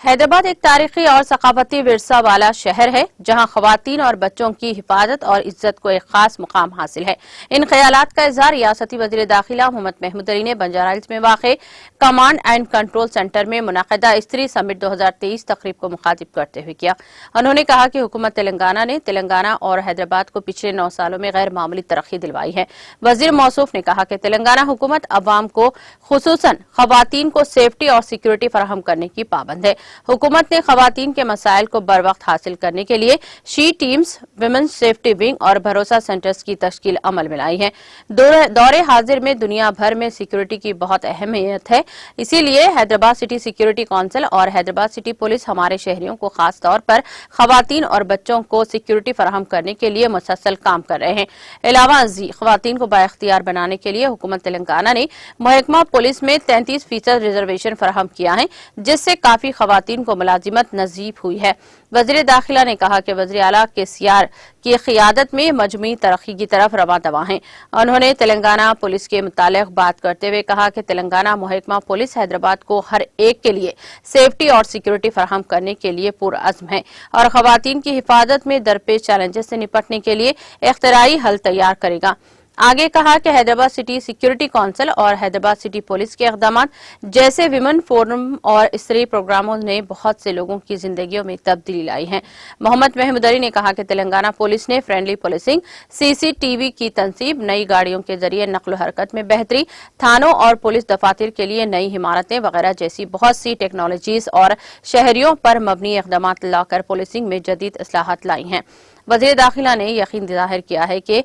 हैदराबाद एक तारीखी और सकाफती विरसा वाला शहर है जहां खवातीन और बच्चों की हिफाजत और इज्जत को एक खास मुकाम हासिल है। इन ख्यालात का इजहार रियासती वज़ीर दाखिला मोहम्मद महमूद अली ने बंजारा हिल्स में वाक़े कमांड एंड कंट्रोल सेंटर में मुनाक़िदा स्त्री समिट 2023 तकरीब को मुखातिब करते हुए किया। उन्होंने कहा कि हुकूमत तेलंगाना ने तेलंगाना और हैदराबाद को पिछले 9 सालों में गैर मामूली तरक्की दिलवाई है। वज़ीर मौसूफ ने कहा कि तेलंगाना हुकूमत अवाम को खुसूसन खवातीन को सेफ्टी और सिक्योरिटी फराहम करने की पाबंद है। हुकूमत ने खवातीन के मसाइल को बर वक्त हासिल करने के लिए she teams, women's safety wing और भरोसा सेंटर्स की तश्कील अमल में लाई है। दौरे हाजिर में दुनिया भर में सिक्योरिटी की बहुत अहमियत है, इसीलिए हैदराबाद सिटी सिक्योरिटी काउंसिल और हैदराबाद सिटी पुलिस हमारे शहरियों को खास तौर पर खवातीन और बच्चों को सिक्योरिटी फराहम करने के लिए मुसलसल काम कर रहे हैं। अलावा खवातीन को बाइख्तियार बनाने के लिए हुकूमत तेलंगाना ने महकमा पुलिस में 33% रिजर्वेशन फराहम किया है, जिससे काफी खवातीन को मुलाजिमत नसीब हुई है। वज़ीर दाखिला ने कहा कि वज़ीर आला केसीआर की क़ियादत में मजमूई तरक्की की तरफ रवां दवा हैं। उन्होंने तेलंगाना पुलिस के मुतालिक बात करते हुए कहा कि तेलंगाना महकमा पुलिस हैदराबाद को हर एक के लिए सेफ्टी और सिक्योरिटी फराहम करने के लिए पुरअज़्म है और खवातीन की हिफाजत में दरपेश चैलेंजेस से निपटने के लिए इख्तियारी हल तैयार करेगा। आगे कहा कि हैदराबाद सिटी सिक्योरिटी काउंसिल और हैदराबाद सिटी पुलिस के इक़दामात जैसे विमेन फोरम और स्त्री प्रोग्रामों ने बहुत से लोगों की जिंदगियों में तब्दीली लाई है। मोहम्मद महमूद अली ने कहा कि तेलंगाना पुलिस ने फ्रेंडली पुलिसिंग, सीसीटीवी की तनसीब, नई गाड़ियों के जरिए नक्ल हरकत में बेहतरी, थानों और पुलिस दफातर के लिए नई इमारतें वगैरह जैसी बहुत सी टेक्नोलॉजीज और शहरियों पर मबनी इक़दामात लाकर पुलिसिंग में जदीद इस्लाहात लाई हैं। वज़ीर दाखिला ने यकीन जाहिर किया है कि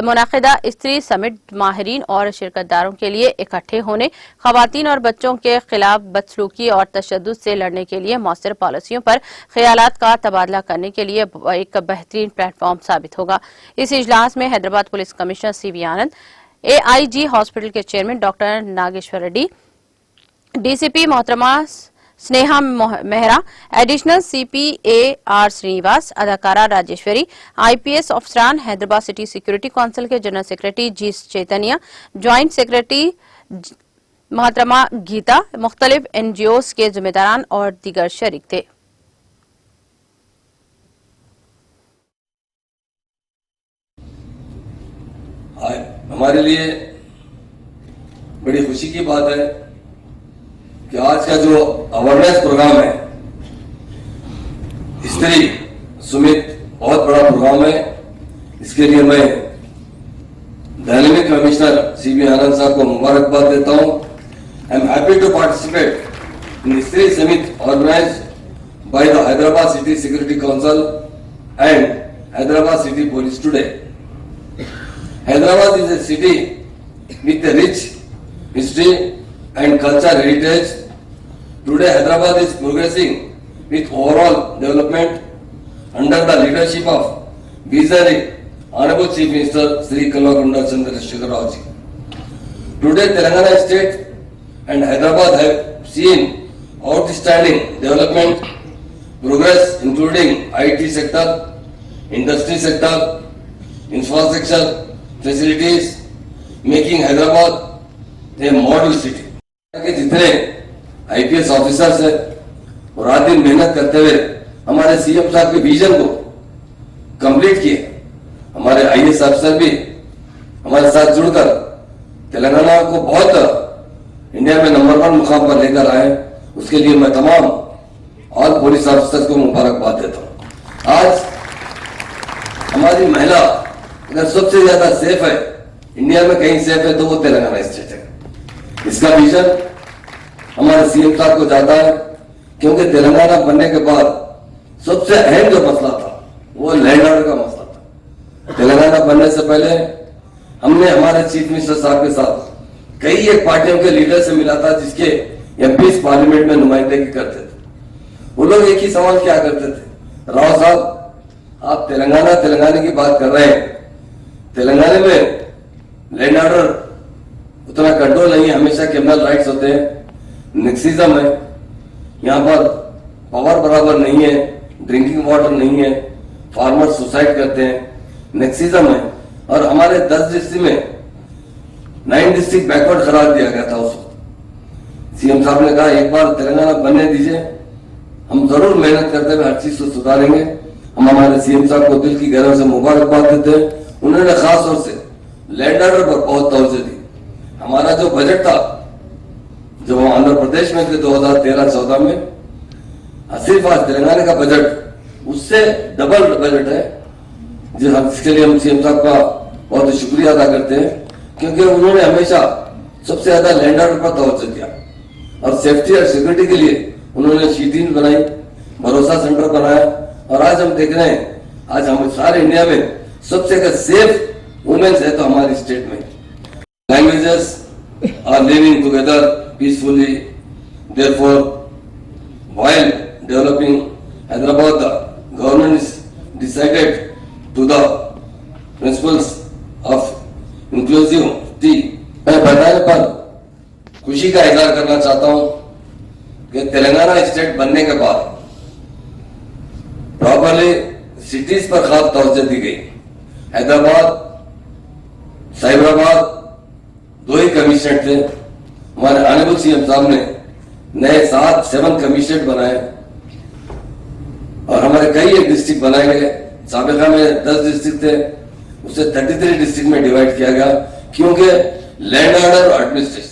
मुनाक़िदा स्त्री समिट माहिरीन और शिरकतदारों के लिए इकट्ठे होने, खवातीन और बच्चों के खिलाफ बदसलूकी और तशद्दुद से लड़ने के लिए मौसर पॉलिसियों पर ख्यालात का तबादला करने के लिए एक बेहतरीन प्लेटफॉर्म साबित होगा। इस इजलास में Hyderabad police commissioner CV Anand, AIG hospital के chairman doctor Nageshwar Reddy, DCP मोहतरमा Sneha Mehra, additional CP AR Srinivas, अदाकारा राजेश्वरी, IPS अफसरान, हैदराबाद सिटी सिक्योरिटी काउंसिल के general secretary G Chaitanya, joint secretary मोहतरमा गीता, मुख्तलिफ NGOs के जिम्मेदारान और दीगर शरीक थे। हमारे लिए बड़ी खुशी की बात है कि आज का जो अवेयरनेस प्रोग्राम है, स्त्री सुमित, बहुत बड़ा प्रोग्राम है। इसके लिए मैं डायनेमिक कमिश्नर CB आनंद साहब को मुबारकबाद देता हूं। I am happy to participate in Stree summit organised by the Hyderabad city security council and Hyderabad city police today. Hyderabad is a city with a rich history and cultural heritage. Today, Hyderabad is progressing with overall development under the leadership of visionary Honorable Chief Minister Sri Kalwakunda Chandrasekhar Rao ji. Today, Telangana State and Hyderabad have seen outstanding development progress, including IT sector, industry sector, infrastructure facilities, making Hyderabad a model city. कि जितने IPS officers हैं और रात दिन मेहनत करते हुए हमारे CM साहब के विजन को कंप्लीट किए, हमारे IAS अफसर भी हमारे साथ जुड़कर तेलंगाना को बहुत इंडिया में नंबर 1 मुकाम पर लेकर आए। उसके लिए मैं तमाम और पुलिस ऑफिसर्स को मुबारकबाद देता हूँ। आज हमारी महिला अगर सबसे ज्यादा सेफ है, इंडिया में कहीं सेफ है तो वो तेलंगाना स्टेट है। इसका विजन हमारे CM साहब को जाता है, क्योंकि तेलंगाना बनने के बाद सबसे अहम जो मसला था वो लैंड ऑर्डर का मसला था। तेलंगाना बनने से पहले हमने हमारे चीफ मिनिस्टर साहब के साथ कई एक पार्टियों के लीडर से मिला था, जिसके MPs पार्लियामेंट में नुमाइंदगी करते थे। वो लोग एक ही सवाल क्या करते थे, राव साहब आप तेलंगाना की बात कर रहे हैं, तेलंगाना में लैंड ऑर्डर उतना कंट्रोल नहीं है, हमेशा क्रिमिनल राइट्स होते हैं, नेक्सिज्म है, यहाँ पर पावर बराबर नहीं है, ड्रिंकिंग वाटर नहीं है, फार्मर सुसाइड करते हैं, नेक्सिज्म है। और हमारे 10 डिस्ट्रिक्ट में 9 डिस्ट्रिक्ट बैकवर्ड करार दिया गया था। उस CM साहब ने कहा एक बार तेलंगाना बनने दीजिए, ہم ضرور محنت کرتے ہوئے ہر چیز کو سدھاریں گے. ہم ہمارے سی ایم صاحب کو دل کی گہرائیوں سے مبارکباد دیتے ہیں. انہوں نے خاص طور سے لینڈ آرڈر پر بہت توجہ دی. ہمارا جو بجٹ تھا جب ہم آندھرا پردیش میں تھے 2013-14 میں، صرف آج تلنگانہ کا بجٹ اس سے ڈبل بجٹ ہے، جس کے لیے ہم سی ایم صاحب کا بہت شکریہ ادا کرتے ہیں، کیونکہ انہوں نے ہمیشہ سب سے زیادہ لینڈ آرڈر پر توجہ دیا اور سیفٹی اور سیکورٹی کے لیے انہوں نے شیٹین بنائی، بھروسہ سینٹر بنایا. اور آج ہم دیکھ رہے ہیں، آج ہم سارے انڈیا میں سب سے سیف وومنس ہے تو ہماری اسٹیٹ میں. Languages are living together peacefully. Therefore, while developing Hyderabad, the government is decided to the principles of inclusivity. میں بتانے پر خوشی کا اظہار کرنا چاہتا ہوں کہ تلنگانہ اسٹیٹ بننے کے بعد پراپرلی سٹیز پر خاص توجہ دی گئی. حیدرآباد، سائبرآباد 2 ہی کمشنر تھے. ہمارے آنریبل سی ایم صاحب نے نئے 7 کمشنر بنائے اور ہمارے کئی ایک ڈسٹرکٹ بنائے گئے. سابقہ میں 10 ڈسٹرکٹ تھے، اسے 33 ڈسٹرکٹ میں ڈیوائڈ کیا گیا، کیونکہ لینڈ آرڈر اور ایڈمنسٹریشن